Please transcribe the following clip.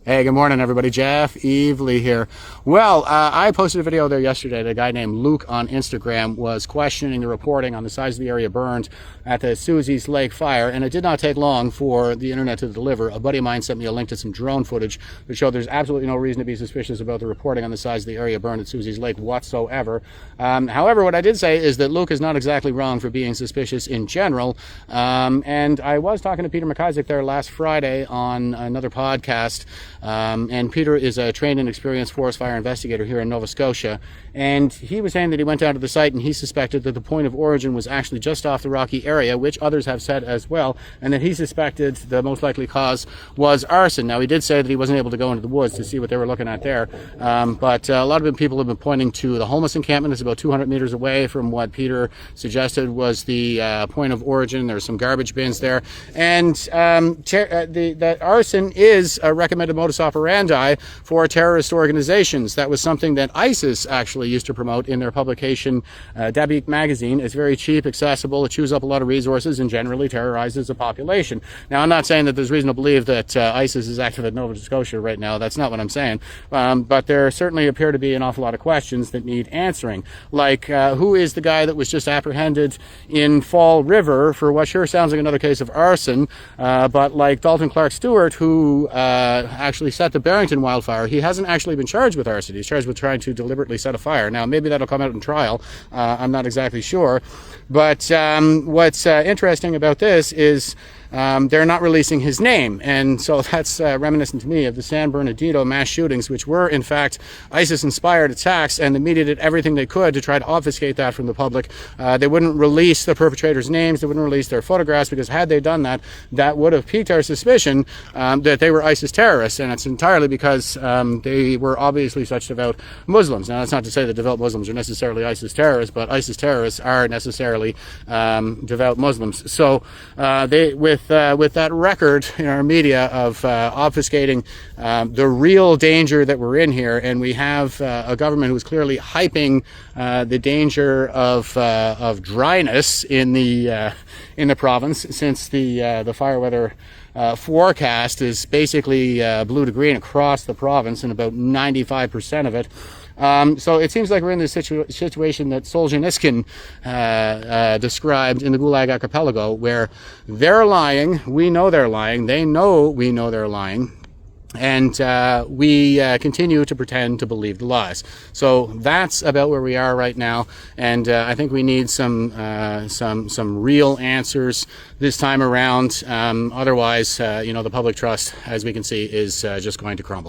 Hey, good morning, everybody. Jeff Evely here. Well, I posted a video there yesterday. A guy named Luke on Instagram was questioning the reporting on the size of the area burned at the Susie's Lake fire, and it did not take long for the internet to deliver. A buddy of mine sent me a link to some drone footage that showed there's absolutely no reason to be suspicious about the reporting on the size of the area burned at Susie's Lake whatsoever. However, what I did say is that Luke is not exactly wrong for being suspicious in general, and I was talking to Peter McIsaac there last Friday on another podcast. And Peter is a trained and experienced forest fire investigator here in Nova Scotia, and he was saying that he went down to the site and he suspected that the point of origin was actually just off the rocky area, which others have said as well, and that he suspected the most likely cause was arson. Now, he did say that he wasn't able to go into the woods to see what they were looking at there, but a lot of people have been pointing to the homeless encampment. It's about 200 meters away from what Peter suggested was the point of origin. There's some garbage bins there, and that arson is a recommended modus operandi for terrorist organizations. That was something that ISIS actually used to promote in their publication, Dabiq magazine. It's very cheap, accessible, it chews up a lot of resources, and generally terrorizes a population. Now, I'm not saying that there's reason to believe that ISIS is active in Nova Scotia right now. That's not what I'm saying. But there certainly appear to be an awful lot of questions that need answering. Like, who is the guy that was just apprehended in Fall River for what sure sounds like another case of arson, but like Dalton Clark Stewart, who actually set the Barrington wildfire, he hasn't actually been charged with arson. He's charged with trying to deliberately set a fire. Now, maybe that'll come out in trial. I'm not exactly sure. But what's interesting about this is they're not releasing his name, and so that's reminiscent to me of the San Bernardino mass shootings, which were in fact ISIS-inspired attacks, and the media did everything they could to try to obfuscate that from the public. They wouldn't release the perpetrators' names, they wouldn't release their photographs, because had they done that, that would have piqued our suspicion that they were ISIS terrorists, and it's entirely because they were obviously such devout Muslims. Now, that's not to say that devout Muslims are necessarily ISIS terrorists, but ISIS terrorists are necessarily devout Muslims. So with that record in our media of obfuscating the real danger that we're in here, and we have a government who's clearly hyping the danger of dryness in the province, since the fire weather forecast is basically blue to green across the province in about 95% of it. So it seems like we're in this situation that Solzhenitsyn described in the Gulag Archipelago, where they're lying, we know they're lying, they know we know they're lying, and we continue to pretend to believe the lies. So that's about where we are right now, and I think we need some real answers this time around. Otherwise, the public trust, as we can see, is just going to crumble.